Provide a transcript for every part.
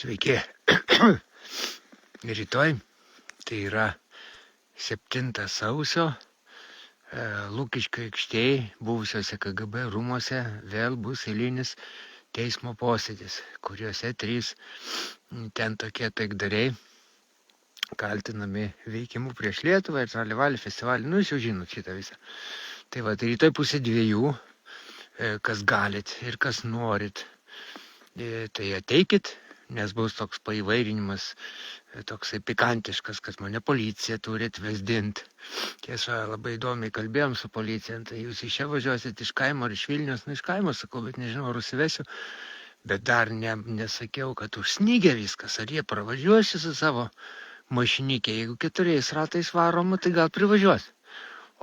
Sveiki. Rytoj, tai yra 7 sausio, Lukiškių aikštėje, buvusiuose KGB rūmuose vėl bus eilinis teismo posėdis, kuriuose 3 ten tokie taikdariai kaltinami veikimu prieš Lietuvą ir Tralivalį festivalį. Nu, jūs jau žinot šitą visą. Tai va, tai rytoj 1:30, kas galit ir kas norit, tai ateikit, nes bus toks paįvairinimas, toksai pikantiškas, kad mane policija turi atvesdint. Tiesa, labai įdomiai kalbėjom su policija, tai jūs iš čia važiuosit iš kaimo ar iš Vilnius, iš kaimo sakau, bet nežinau, ar užsivesiu, bet dar nesakiau, kad užsnygė viskas, ar jie pravažiuosi su savo mašinikė, jeigu 4 ratais varoma, tai gal privažiuos,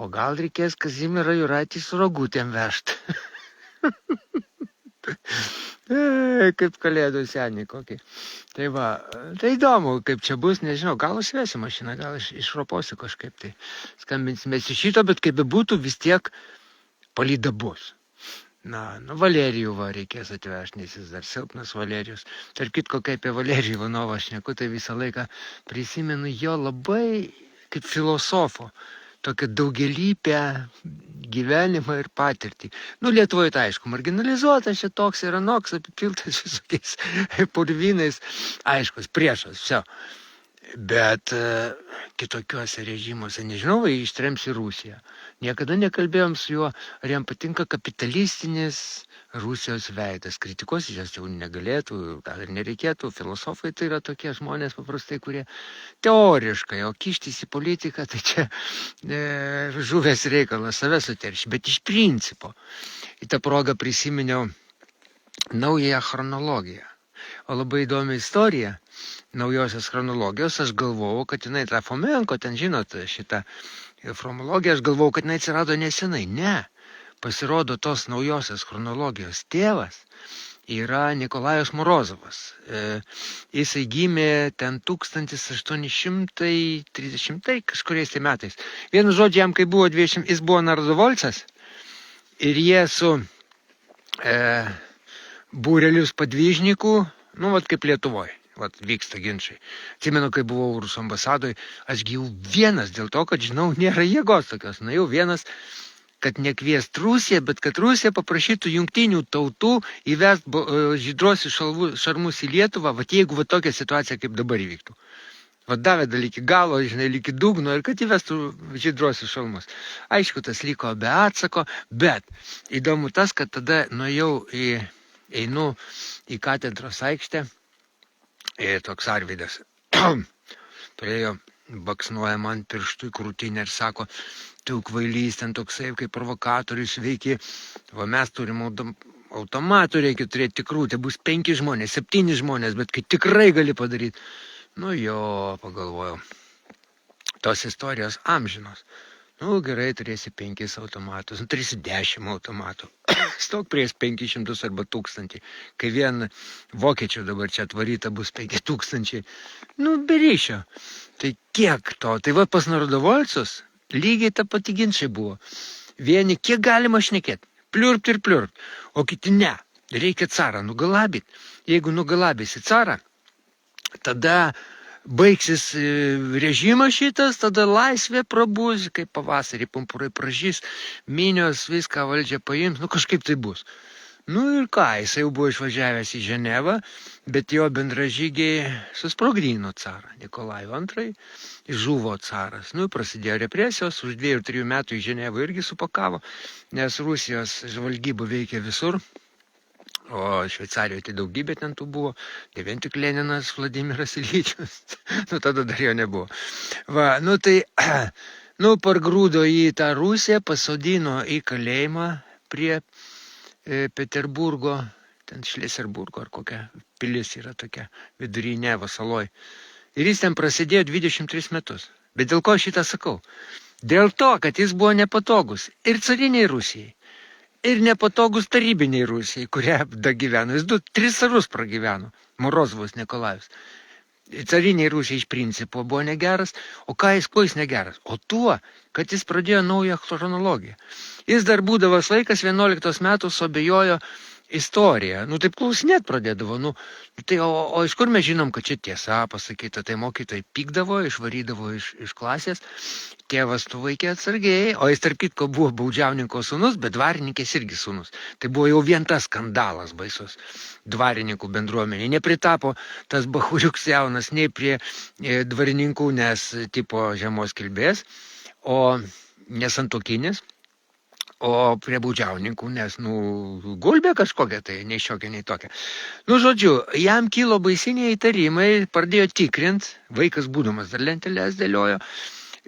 o gal reikės Kazimierą Juraitį su rogutėm vežt. Kaip kalėdų seniai kokį. Tai va, tai įdomu, kaip čia bus, nežinau, gal užsivesiu mašiną, gal išroposiu kažkaip, tai skambinsime iš šito, bet kaip būtų, vis tiek palyda bus. Na, Valerijų reikės atvežti, nes jis dar silpnas Valerijus. Tarp kitko, kaip apie Valerijų Ivanovą aš šneku, tai visą laiką prisimenu jo labai kaip filosofo, tokią daugialypę gyvenimą ir patirtį. Lietuvoje tai aišku, marginalizuotas čia toks ir anoks, apipiltas visokiais purvinais, aiškus, priešas, viso. Bet kitokiuose režimuose, nežinau, ištrems į Rusiją. Niekada nekalbėjom su juo, ar jam patinka kapitalistinis Rusijos veidas. Kritikuos jas jau negalėtų, gal ir nereikėtų. Filosofai tai yra tokie žmonės paprastai, kurie teoriškai, o kištis į politiką, tai čia žuvęs reikalas, save suterši. Bet iš principo, į tą progą prisiminiau naująją chronologiją. O labai įdomi istorija naujosios chronologijos, aš galvojau, kad jinai tą Fomenko, ten žinot, šitą chronologiją, aš galvojau, kad jinai atsirado nesenai. Ne, pasirodo tos naujosios chronologijos tėvas yra Nikolajus Morozovas. Jisai gimė ten 1830 kažkuriais tai metais. Vienu žodžiu, jam kai buvo 20, jis buvo narodovolcas ir jie su būrelius padvyžnikų, kaip Lietuvoje, vyksta ginčai. Atsimenu, kai buvau Rusų ambasadoje, aš gyvau vienas dėl to, kad žinau, nėra jėgos tokios. Jau vienas, kad nekviest Rusiją, bet kad Rusija paprašytų jungtinių tautų įvest žydruosius šarmus į Lietuvą, jeigu tokia situacija kaip dabar įvyktų. Davė iki galo, iki dugno ir kad įvestų žydruosius šalmus. Aišku, tas liko be atsako, bet įdomu tas, kad tada einu į katedros aikštę ir toks Arvydas turėjo baksnuoja man pirštų į krūtinę ir sako, tu kvailys ten toksai kaip provokatorius veiki, mes turim automatų, reikia turėti tikrų, tai bus 5 žmonės, 7 žmonės, bet kai tikrai gali padaryti. Pagalvojau, tos istorijos amžinos. Gerai, turėsi 5 automatus, turėsi 10 automatų. Stok prieš 500 arba 1000. Kai vien vokiečių dabar čia atvaryta bus 5000. Be ryšio. Tai kiek to? Tai pas narodovolcus lygiai ta pati ginčiai buvo. Vieni kiek galima šnekėti, pliurpt ir pliurpt, o kiti ne. Reikia carą nugalabyti. Jeigu nugalabysi carą, tada baigsis režimas šitas, tada laisvė prabus, kaip pavasarį pumpurai pražys, minios viską valdžią paims, kažkaip tai bus. Ir ką, jisai jau buvo išvažiavęs į Ženevą, bet jo bendražygiai susprogdino carą, Nikolajų II, žuvo caras. Prasidėjo represijos, už 2-3 metų į Ženevą irgi supakavo, nes Rusijos žvalgyba veikia visur. O Šveicarijoje tai daugybė ten tų buvo, ne vien tik Leninas, Vladimiras Ilyčius, tada dar jo nebuvo. Pargrūdo į tą Rusiją, pasodino į kalėjimą prie Peterburgo, ten Šleserburgo ar kokia pilis yra tokia vidurinė Vasaloj. Ir jis ten prasidėjo 23 metus. Bet dėl ko šitą sakau? Dėl to, kad jis buvo nepatogus ir cariniai Rusijai. Ir nepatogus tarybiniai Rusijai, kurie dagyveno. Jis 3 carus pragyveno, Morozovas Nikolajus. Cariniai Rusijai iš principo buvo negeras, o kuo jis negeras? O tuo, kad jis pradėjo naują chronologiją. Jis dar būdavas laikas 11 metų suabejojo istoriją. Nu, taip klausinėt pradėdavo. Nu, tai o iš kur mes žinom, kad čia tiesa pasakyta? Tai mokytojai pykdavo, išvarydavo iš klasės. Tėvas tu vaikė atsargiai, o jis tarp kitko buvo baudžiauninko sūnus, bet dvarininkės irgi sūnus. Tai buvo jau vien tas skandalas baisus dvarininkų bendruomenė. Nepritapo tas bahuriuks jaunas nei prie dvarininkų, nes tipo žemos kilbės, o nesantuokinis. O prie baudžiauninkų, nes, gulbė kažkokia, tai nei šiokia, nei tokia. Žodžiu, jam kilo baisiniai įtarimai, pradėjo tikrint, vaikas būdamas dar lentelės dėliojo,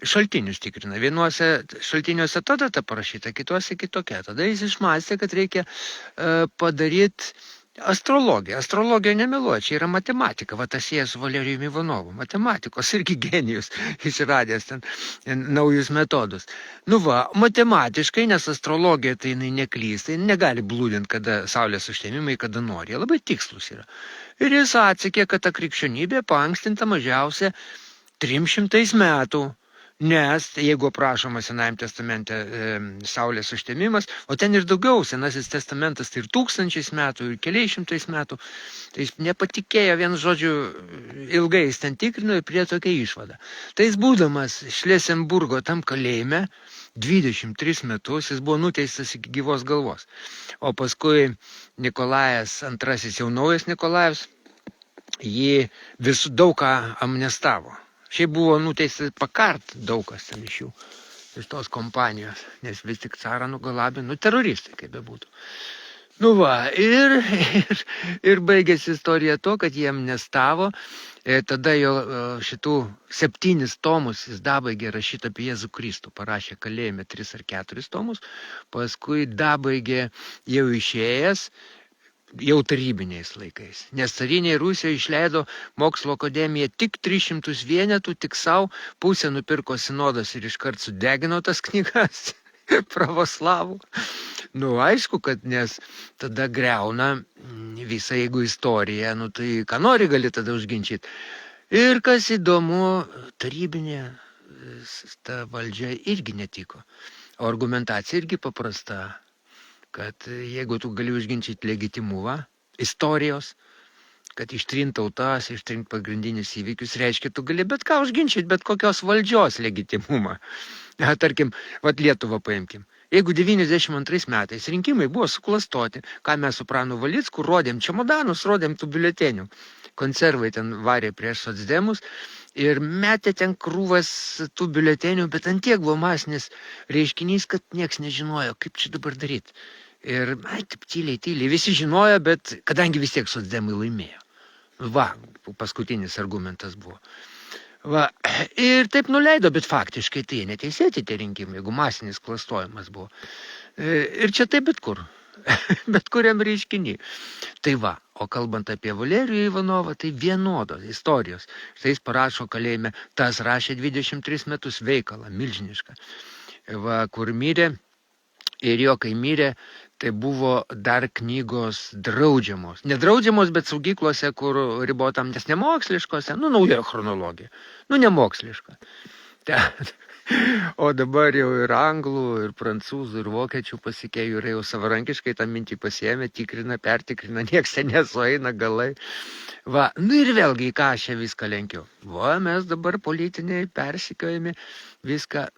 šaltinius tikrina. Vienuose šaltiniuose ta data parašyta, kituose kitokia. Tada jis išmąstė, kad reikia padaryti astrologiją. Astrologija nemeluoja, čia yra matematika. Va tas jie su Valerijumi Ivanovu. Matematikos irgi genijus išradęs ten naujus metodus. Matematiškai, nes astrologija tai jinai neklysta, jinai negali blūdinti, kada saulės užtemimai, kada nori. Jie labai tikslus yra. Ir jis atsakė, kad ta krikščionybė paankstinta mažiausia 300 metų. Nes, jeigu aprašoma Senajame testamente saulės užtemimas, o ten ir daugiau, Senasis testamentas tai ir 1000 metų, ir keliais šimtais metų, tai jis nepatikėjo, vien žodžiu, ilgai jis ten tikrino ir prie tokia išvada. Tai jis būdamas Šlesenburgo tam kalėjime, 23 metus, jis buvo nuteistas iki gyvos galvos. O paskui Nikolajas II, jau naujas Nikolajus, jį daug ką amnestavo. Šiaip buvo nuteistas pakart daug kas ten iš jų, iš tos kompanijos, nes vis tik carą nugalabė, teroristai kaip bebūtų. Ir baigėsi istorija to, kad jie amnestavo, tada jo šitų 7 tomus jis dabaigė rašyti apie Jėzų Kristų, parašė kalėjime 3 ar 4 tomus, paskui dabaigė jau išėjęs, jau tarybiniais laikais. Nes carinėje Rusijoje išleido mokslo akademiją tik 300 vienetų, tik savo, pusę nupirko sinodas ir iškart sudegino tas knygas pravoslavų. Aišku, kad nes tada greuna visą, jeigu istoriją, tai ką nori gali tada užginčyti. Ir kas įdomu, tarybinė ta valdžia irgi netiko. O argumentacija irgi paprasta. Kad jeigu tu gali užginčyti legitimumą istorijos, kad ištrint tautas, ištrint pagrindinius įvykius, reiškia, tu gali bet ką užginčyti, bet kokios valdžios legitimumą. Tarkim, Lietuvą paimkim. Jeigu 92 metais rinkimai buvo suklastoti, ką mes su Pranu Valicku rodėm čemodanus, rodėm tų biuletenių. Konservai ten varė prieš socdemus ir metė ten krūvas tų biuletenių, bet ant tiek buvo masinis reiškinys, kad nieks nežinojo, kaip čia dabar daryti. Ir, taip tyliai, visi žinojo, bet kadangi vis tiek socdemai laimėjo. Paskutinis argumentas buvo. Ir taip nuleido, bet faktiškai tai neteisėti tie rinkimai, jeigu masinis klastojimas buvo. Ir čia taip bet kur. Bet kuriam reiškinį. Tai o kalbant apie Valerijų Ivanovą, tai vienodos istorijos. Štai jis parašo kalėjime, tas rašė 23 metus veikalą, milžinišką. Kur mirė, ir jo kai mirė, tai buvo dar knygos draudžiamos. Nedraudžiamos, bet saugyklose, kur ribotam, nes nemoksliškose, nauja chronologija. Nemoksliška. O dabar jau ir anglų, ir prancūzų, ir vokiečių pasikėjų, ir jau savarankiškai tą mintį pasiėmė, tikrina, pertikrina, nieks ten nesueina galai. Ir vėlgi, į ką aš čia viską lenkiu. Mes dabar politiniai persikiojami, viską.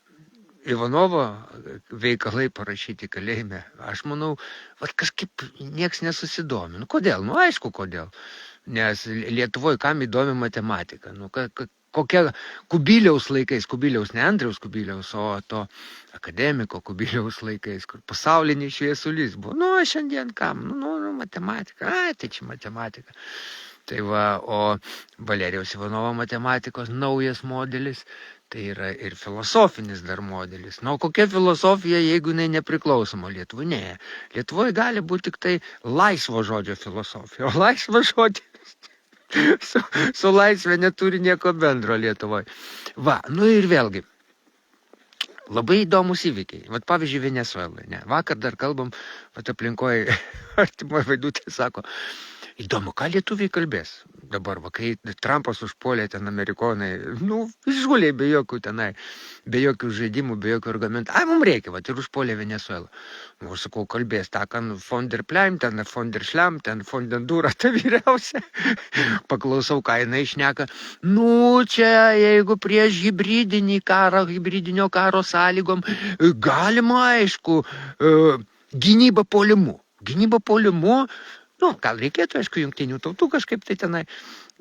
Ivanovo veikalai parašyti kalėjime. Aš manau, kažkaip nieks nesusidomi. Kodėl? Aišku, kodėl. Nes Lietuvoje kam įdomi matematika? Kokia Kubiliaus laikais, ne Andriaus Kubiliaus, o to akademiko Kubiliaus laikais, kur pasaulinis šviesulys buvo. Šiandien kam? Matematika. Tai čia matematika. Tai o Valerijaus Ivanovo matematikos naujas modelis, tai yra ir filosofinis dar modelis. Kokia filosofija, jeigu jinai nepriklausoma Lietuvai? Ne. Lietuvoje gali būti tik tai laisvo žodžio filosofija. O laisvo žodžio su laisvė neturi nieko bendro Lietuvoje. Ir vėlgi, labai įdomus įvykiai. Pavyzdžiui, Venesuelai. Vakar dar kalbam, aplinkoje artimoje Vaidutė sako, įdomu, ką lietuviai kalbės. dabar, va, kai Trumpas užpuolė ten amerikonai, nu, išguliai be jokių tenai, be jokių žaidimų, be jokių argumentų. Ai, mums reikia, va, ir užpuolė Venezuelą. Nu, aš sakau, kalbės tą, kan von der Pleim, ten von der Šlem, ten von den Dura, ta vyriausia. Paklausau, ką jinai šneka. Nu, čia, jeigu prieš hibridinį karą, hibridinio karo sąlygom, galima, aišku, gynyba puolimu. Gynyba puolimu, nu, gal reikėtų, aišku, jungtinių tautų kažkaip tai tenai.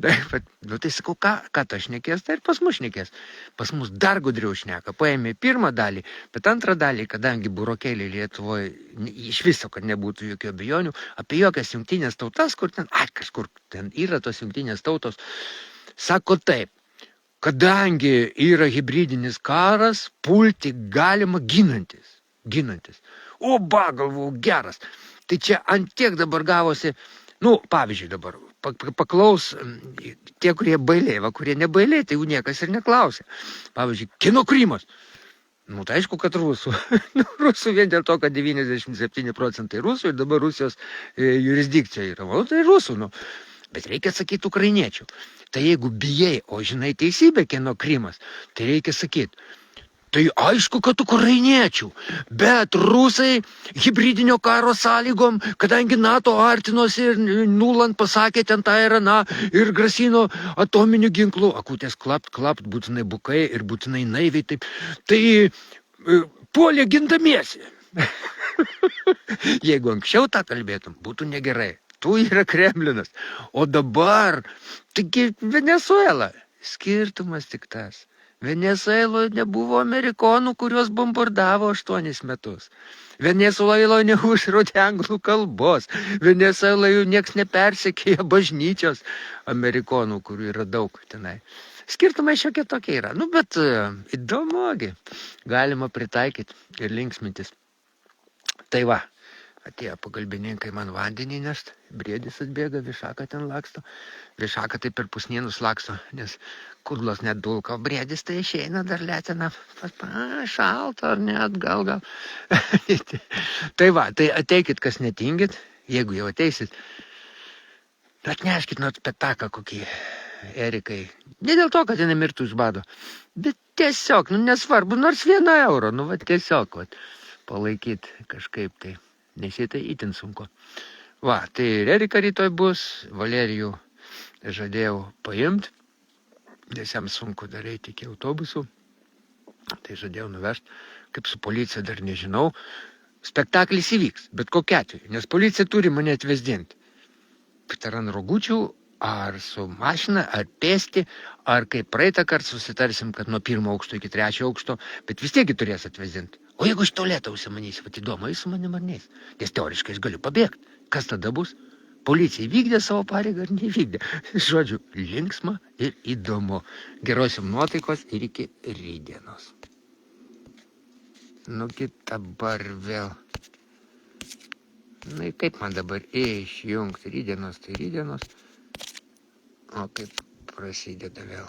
Bet, nu, tai sakau, ką to šnekės, tai ir pas mus šnekės. Pas mus dar gudriau šneka. Paėmė pirmą dalį, bet antrą dalį, kadangi burokėliai Lietuvoje iš viso, kad nebūtų jokių abejonių, apie jokias jungtinės tautas, kur ten, kažkur ten yra tos jungtinės tautos, sako taip, kadangi yra hibridinis karas, pulti galima ginantis. O, galvau, geras. Tai čia antiek dabar gavosi, nu, pavyzdžiui dabar, paklaus tie, kurie bailiai, va, kurie nebailiai, tai jų niekas ir neklausia. Pavyzdžiui, kino Krymas. Nu, tai aišku, kad rusų. Rusų vien dėl to, kad 97% rusų ir dabar Rusijos jurisdikcija yra. Nu, tai rusų, nu. Bet reikia sakyti ukrainiečių. Tai jeigu bijai, o žinai teisybę, kino Krymas, tai reikia sakyti. Tai aišku, kad ukrainiečių, bet rusai hibridinio karo sąlygom, kadangi NATO artinosi ir Nuland pasakė ten tą ir aną ir grasino atominių ginklų, akutės klapt, būtinai bukai ir būtinai naiviai, taip, tai puolė gindamiesi. Jeigu anksčiau tą kalbėtum, būtų negerai. Tu yra Kremlinas. O dabar, taigi Venezuela, skirtumas tik tas. Venezueloje nebuvo amerikonų, kuriuos bombardavo 8 metus. Venezueloje neužrodė anglų kalbos. Venezueloje nieks nepersekėjo bažnyčios amerikonų, kurių yra daug tenai. Skirtumai šiokie tokie yra. Nu, bet įdomugi. Galima pritaikyti ir linksmintis. Tai va, atėjo pagalbininkai man vandenį nešt. Briedis atbėga, Višaka ten laksto. Višaka tai per pusnienus laksto, nes kudlos net dulka, o briedis tai išeina dar letina. Šalta ar net gal. Tai va, tai ateikit, kas netingit, jeigu jau ateisit. Atneškit nuo spektaką kokį Erikai. Ne dėl to, kad jinai mirtų iš bado, bet tiesiog, nu nesvarbu, nors 1 eurą, nu va tiesiog, va, palaikyt kažkaip tai, nes tai itin sunku. Va, tai Erika rytoj bus, Valerijų žadėjau paimti, nes jam sunku dar eiti iki autobusų, tai žadėjau nuvežti, kaip su policija dar nežinau. Spektaklis įvyks, bet kokiu atveju, nes policija turi mane atvesdinti. Ar ant rogučių, ar su mašina, ar pėsti, ar kaip praeitą kartą susitarsim, kad nuo 1 aukšto iki 3 aukšto, bet vis tiek turės atvesdinti. O jeigu iš tualeto užsimanysi, vat įdomu, jis su manim ar neis, nes teoriškai aš galiu pabėgti. Kas tada bus? Policija įvykdė savo pareigą ar nevykdė? Žodžiu, linksma ir įdomu. Geros jums nuotaikos ir iki rytdienos. Nu, dabar vėl. Na, kaip man dabar išjungti rytdienos, tai rytdienos. O kaip prasideda vėl.